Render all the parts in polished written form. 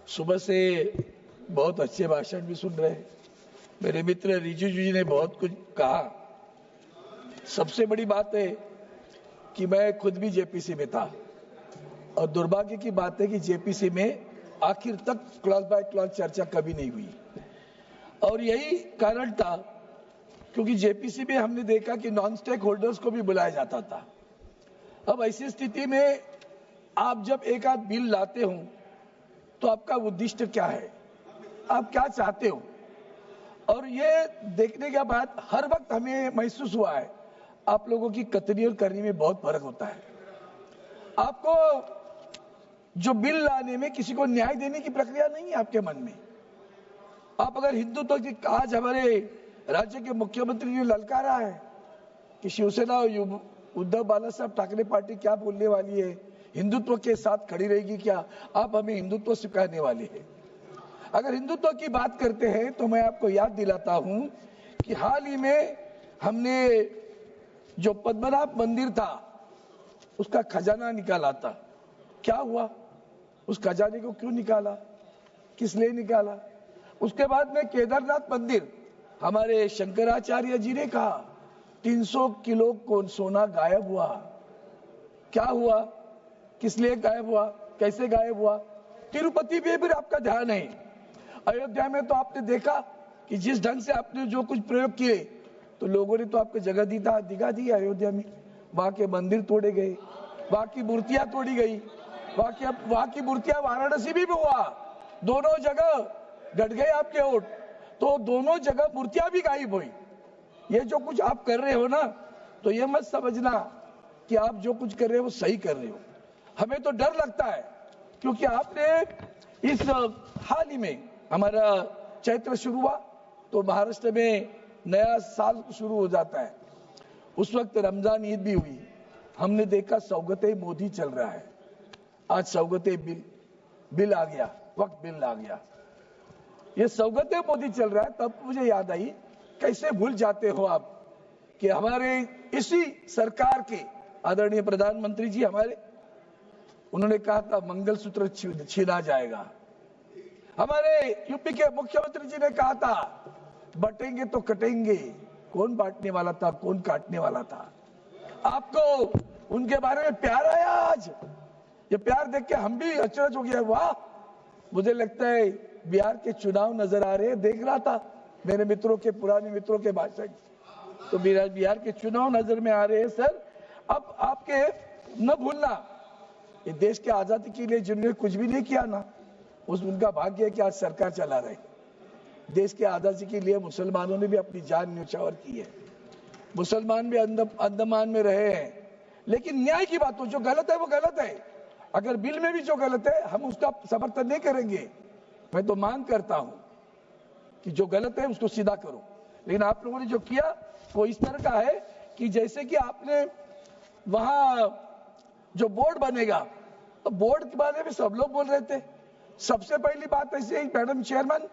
सुबह से बहुत अच्छे भाषण भी सुन रहे हैं। मेरे मित्र रिजिजू जी ने बहुत कुछ कहा। सबसे बड़ी बात है कि मैं खुद भी जेपीसी में था और दुर्भाग्य की बात है कि जेपीसी में आखिर तक क्लॉज बाय क्लॉज चर्चा कभी नहीं हुई और यही कारण था क्योंकि जेपीसी में हमने देखा कि नॉन स्टेक होल्डर्स को भी बुलाया जाता था। अब ऐसी स्थिति में आप जब एक आध बिल लाते हो तो आपका उद्देश्य क्या है, आप क्या चाहते हो, और ये देखने के बाद हर वक्त हमें महसूस हुआ है आप लोगों की कतनी और करनी में बहुत फर्क होता है। आपको जो बिल लाने में किसी को न्याय देने की प्रक्रिया नहीं है आपके मन में। आप अगर हिंदुत्व की आज हमारे राज्य के मुख्यमंत्री ने ललकारा है कि शिवसेना और उद्धव बाला साहब ठाकरे पार्टी क्या बोलने वाली है, हिंदुत्व के साथ खड़ी रहेगी क्या, आप हमें हिंदुत्व सिखाने वाले हैं। अगर हिंदुत्व की बात करते हैं तो मैं आपको याद दिलाता हूं कि हाल ही में हमने जो पद्मनाभ मंदिर था उसका खजाना निकाला था। क्या हुआ, उस खजाने को क्यों निकाला, किस लिए निकाला। उसके बाद में केदारनाथ मंदिर, हमारे शंकराचार्य जी ने कहा 300 किलो को सोना गायब हुआ। क्या हुआ, किस लिए गायब हुआ, कैसे गायब हुआ। तिरुपति में भी आपका ध्यान है। अयोध्या में तो आपने देखा कि जिस ढंग से आपने जो कुछ प्रयोग किए तो लोगों ने तो आपको जगह दिखा दी अयोध्या में। वहां के मंदिर तोड़े गए, वहां की मूर्तियां तोड़ी गई, वहां की मूर्तियां वाराणसी भी हुआ, दोनों जगह घट गए आपके वोट, तो दोनों जगह मूर्तियां भी गायब हुई। ये जो कुछ आप कर रहे हो ना, तो ये मत समझना कि आप जो कुछ कर रहे हो वो सही कर रहे हो। हमें तो डर लगता है क्योंकि आपने इस हाल ही में हमारा चैत्र शुरू हुआ तो महाराष्ट्र में नया साल शुरू हो जाता है, उस वक्त रमजान ईद भी हुई। हमने देखा सौगते मोदी चल रहा है। आज सौगते बिल आ गया, वक्त बिल आ गया, ये सौगते मोदी चल रहा है। तब मुझे याद आई कैसे भूल जाते हो आप कि हमारे इसी सरकार के आदरणीय प्रधानमंत्री जी हमारे, उन्होंने कहा था मंगलसूत्र छीना जाएगा। हमारे यूपी के मुख्यमंत्री जी ने कहा था बटेंगे तो कटेंगे। कौन बांटने वाला था, कौन काटने वाला था। आपको उनके बारे में प्यार आया। आज ये प्यार देख के हम भी अचरज हो गया। वाह, मुझे लगता है बिहार के चुनाव नजर आ रहे हैं। देख रहा था मेरे मित्रों के, पुराने मित्रों के भाषण, तो बिहार के चुनाव नजर में आ रहे हैं। सर, अब आपके न भूलना, ये देश के आजादी के लिए जिन्होंने कुछ भी नहीं किया ना, उनका भाग्य है कि आज सरकार चला रहे। देश के आजादी के लिए मुसलमानों ने भी अपनी जान न्यौछावर की है। मुसलमान भी अंडमान में रहे हैं, लेकिन न्याय की बात हो, जो गलत है वो गलत है। अगर बिल में भी जो गलत है हम उसका समर्थन नहीं करेंगे। मैं तो मांग करता हूं कि जो गलत है उसको सीधा करो, लेकिन आप लोगों ने जो किया वो इस तरह का है कि जैसे कि आपने वहां जो बोर्ड बनेगा, तो बोर्ड के बारे में सब लोग बोल रहे थे। सबसे पहली बात ऐसी है मैडम चेयरमैन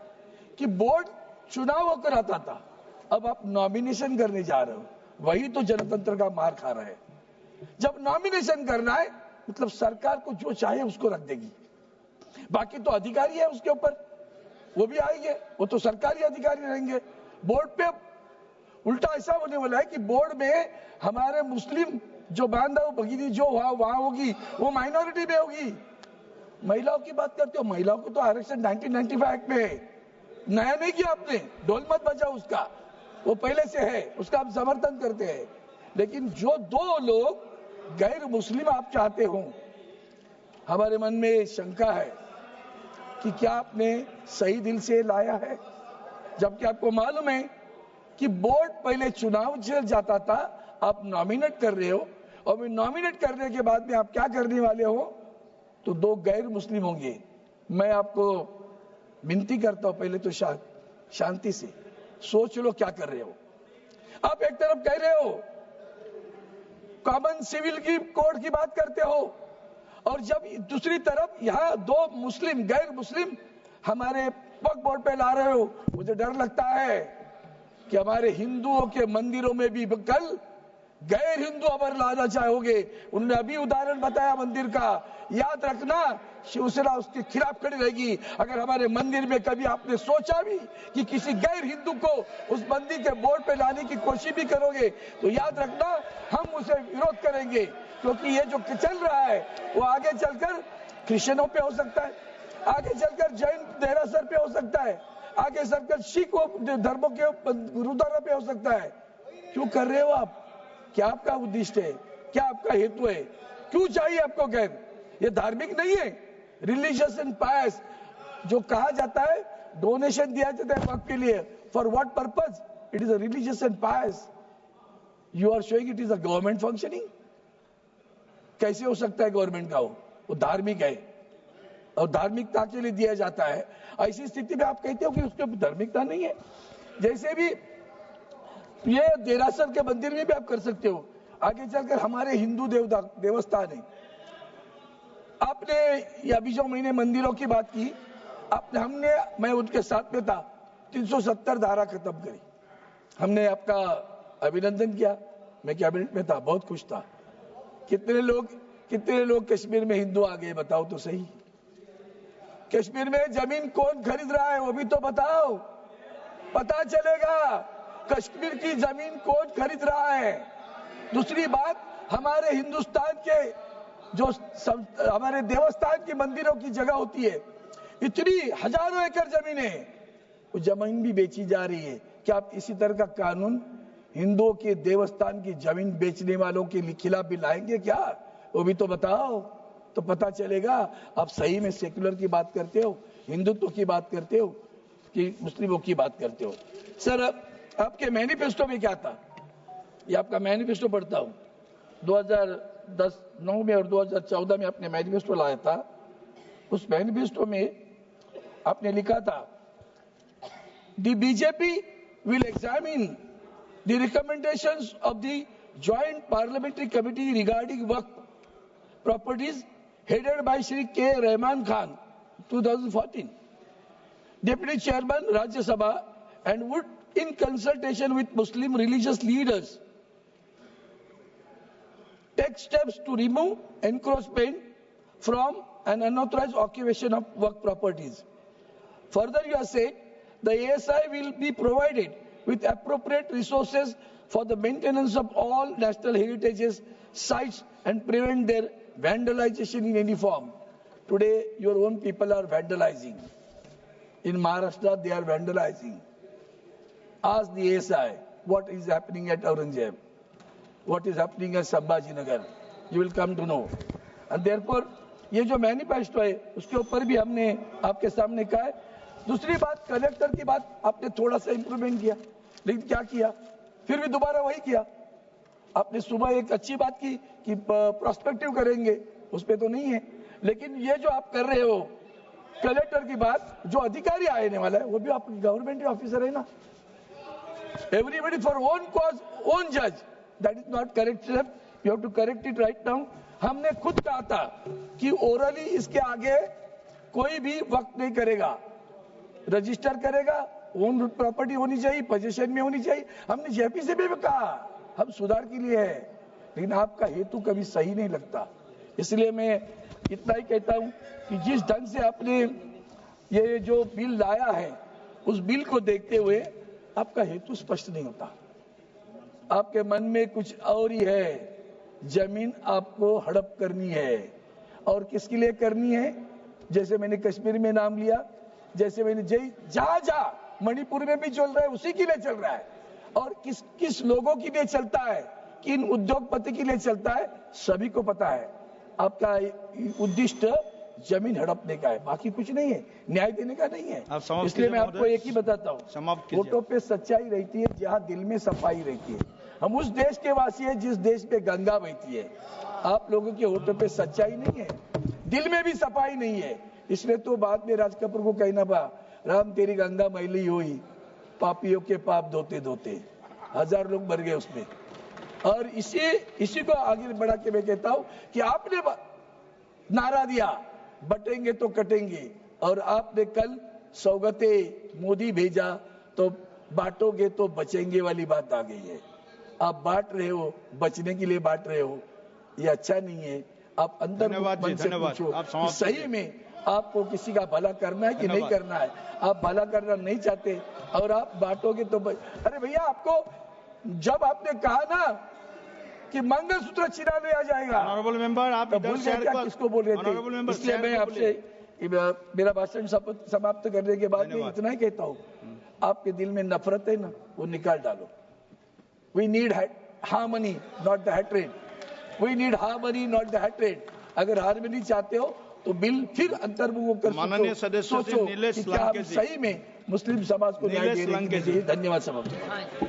कि बोर्ड चुनाव होकर आता था, अब आप नॉमिनेशन करने जा रहे हो, वही तो जनतंत्र का मार खा रहा है। जब नॉमिनेशन करना है मतलब सरकार को जो चाहे उसको रख देगी, बाकी तो अधिकारी है उसके ऊपर, वो भी आएंगे, वो तो सरकारी अधिकारी रहेंगे। बोर्ड पे उल्टा ऐसा होने वाला है कि बोर्ड में हमारे मुस्लिम जो बांधव भगीनी जो वहां होगी वो माइनॉरिटी में होगी। महिलाओं की बात करते हो, महिलाओं को तो आरक्षण 1995 एक्ट में है, नया नहीं किया आपने, ढोल मत बजाओ उसका, वो पहले से है, उसका हम समर्थन करते हैं। लेकिन जो दो लोग गैर मुस्लिम आप चाहते हो, हमारे मन में शंका है कि क्या आपने सही दिल से लाया है, जबकि आपको मालूम है कि बोर्ड पहले चुनाव जाता था, आप नॉमिनेट कर रहे हो, और नॉमिनेट करने के बाद में आप क्या करने वाले हो, तो दो गैर मुस्लिम होंगे। मैं आपको विनती करता हूं, पहले तो शांति से सोच लो क्या कर रहे हो। आप एक तरफ कह रहे हो कॉमन सिविल की कोड की बात करते हो, और जब दूसरी तरफ यहां दो मुस्लिम गैर मुस्लिम हमारे वक्फ बोर्ड पे ला रहे हो। मुझे डर लगता है कि हमारे हिंदुओं के मंदिरों में भी कल गैर हिंदू अगर लाना चाहोगे। उन्होंने अभी उदाहरण बताया मंदिर का, याद रखना शिवसेना उसके खिलाफ खड़ी रहेगी। अगर हमारे मंदिर में कभी आपने सोचा भी कि किसी गैर हिंदू को उस मंदिर के बोर्ड पे लाने की कोशिश भी करोगे तो याद रखना हम उसे विरोध करेंगे, क्योंकि ये जो चल रहा है वो आगे चलकर क्रिश्चियनों पे हो सकता है, आगे चलकर जैन देरासर पे हो सकता है, आगे चलकर सिख धर्मों के गुरुद्वारा पे हो सकता है। क्यों कर रहे हो आप? क्या आपका उद्देश्य है? क्या आपका हेतु है? क्यों चाहिए आपको गैर? ये धार्मिक नहीं है। रिलीजियस एंड पायस जो कहा जाता है, डोनेशन दिया जाता है वक्त के लिए, for what purpose? It is a religious and pious. You are showing it is a government functioning. कैसे हो सकता है गवर्नमेंट का? वो धार्मिक है और धार्मिकता के लिए दिया जाता है। ऐसी स्थिति में आप कहते हो कि उसके धार्मिकता नहीं है। जैसे भी ये देरासर के मंदिर में भी आप कर सकते हो, आगे चलकर हमारे हिंदू देवस्थान है। आपने ये अभी जो मैंने मंदिरों की बात की, मैं उनके साथ में था, 370 धारा खत्म करी। हमने आपका अभिनंदन किया। मैं कैबिनेट में था, बहुत खुश था। कितने लोग कश्मीर में हिंदू आ गए बताओ तो सही। कश्मीर में जमीन कौन खरीद रहा है वो भी तो बताओ, पता चलेगा कश्मीर की जमीन कौन खरीद रहा है। दूसरी बात, हमारे हिंदुस्तान के जो हमारे देवस्थान के मंदिरों की जगह होती है, इतनी हजारों एकड़ जमीनें, वो जमीन भी बेची जा रही है। क्या आप इसी तरह का कानून हिंदुओं के देवस्थान की जमीन बेचने वालों के खिलाफ भी लाएंगे क्या? वो भी तो बताओ, तो पता चलेगा आप सही में सेक्युलर की बात करते हो, हिंदुत्व की बात करते हो कि मुस्लिमों की बात करते हो। सर, आपके मैनिफेस्टो में क्या था? ये आपका मैनिफेस्टो पढ़ता हूं, 2010-9 में और 2014 में आपने मैनिफेस्टो लाया था। उस मैनिफेस्टो में आपने लिखा था, the BJP will examine the recommendations of the joint parliamentary committee regarding Waqf properties headed by Shri K. Rahman Khan, 2014, Deputy Chairman Rajya Sabha, and would, in consultation with Muslim religious leaders, take steps to remove encroachment from an unauthorized occupation of work properties. Further, you have said the ASI will be provided with appropriate resources for the maintenance of all national heritages sites and prevent their vandalization in any form. Today, your own people are vandalizing. In Maharashtra, they are vandalizing. Ask the ASI what is happening at Aurangzeb, what is happening at Sambhajinagar. You will come to know. And therefore, ये जो manifesto है उसके ऊपर भी हमने आपके सामने कहा है। दूसरी बात, कलेक्टर की बात आपने थोड़ा सा इंप्रूवमेंट किया, लेकिन क्या किया? फिर भी दोबारा वही किया। आपने सुबह एक अच्छी बात की कि प्रोस्पेक्टिव करेंगे, उस पे तो नहीं है। लेकिन ये जो आप कर रहे हो कलेक्टर की बात, जो अधिकारी आने वाला है वो भी आप गवर्नमेंट ऑफिसर है ना। Everybody for own cause own जज, that is not correct step. You have to correct it right now. हमने खुद कहा था कि ओरली इसके आगे कोई भी वक्त नहीं करेगा, रजिस्टर करेगा, ओन प्रॉपर्टी होनी चाहिए, पोजीशन में होनी चाहिए। हमने जेपी से भी कहा हम सुधार के लिए है, लेकिन आपका हेतु कभी सही नहीं लगता। इसलिए मैं इतना ही कहता हूं कि जिस ढंग से आपने ये जो बिल लाया है, उस बिल को देखते हुए आपका हेतु स्पष्ट नहीं होता। आपके मन में कुछ और ही है। जमीन आपको हड़प करनी है, और किसके लिए करनी है? जैसे मैंने कश्मीर में नाम लिया, जैसे मैंने जहां मणिपुर में भी चल रहा है, उसी के लिए चल रहा है। और किस लोगों के लिए चलता है, किन उद्योगपति के लिए चलता है, सभी को पता है। आपका उद्देश्य जमीन हड़पने का है, बाकी कुछ नहीं है, न्याय देने का नहीं है। इसलिए मैं आपको एक ही बताता हूँ, वोटों पे सच्चाई रहती है जहाँ दिल में सफाई रहती है। हम उस देश के वासी है जिस देश में गंगा बहती है। आप लोगों के वोटों पे सच्चाई नहीं है, दिल में भी सफाई नहीं है। इसलिए तो बाद में राज कपूर को कहना पड़ा, राम तेरी गंगा मैली हुई, पापियों के पाप धोते धोते। 1000 लोग मर गए उसमें। और इसी को आगे बढ़ा के मैं कहता हूं कि आपने नारा दिया बटेंगे तो कटेंगे, और आपने कल सौगते मोदी भेजा तो बांटोगे तो बचेंगे वाली बात आ गई है। आप बांट रहे हो, बचने के लिए बांट रहे हो, ये अच्छा नहीं है। आप अंदर धन्यवाद जी, मन से धन्यवाद। पूछो आप कि समाप्त सही कीजिए। में आपको किसी का भला करना है कि नहीं धन्यवाद। करना है। आप भला करना नहीं चाहते और आप बांटोगे तो अरे भैया, आपको जब आपने कहा ना कि मंगलसूत्र छिना लिया जाएगा, ऑनरेबल मेंबर, आप तो इधर भूल से गए क्या किसको बोल रहे ऑनरेबल थे? मेंबर, इसलिए मैं आपसे मेरा भाषण समाप्त करने के बाद मैं धन्यवाद। इतना ही कहता हूँ, आपके दिल में नफरत है ना, वो निकाल डालो। We need harmony, not the hatred. We need harmony, not the hatred. अगर हार्मनी चाहते हो तो बिल फिर अंतर्मुख होकर माननीय सदस्य श्री सोचो नीलेश कि क्या हम लंकेश जी। सही में मुस्लिम समाज को न्याय नीलेश दे रहे हैं कि लंकेश नहीं। जी। धन्यवाद सभापति।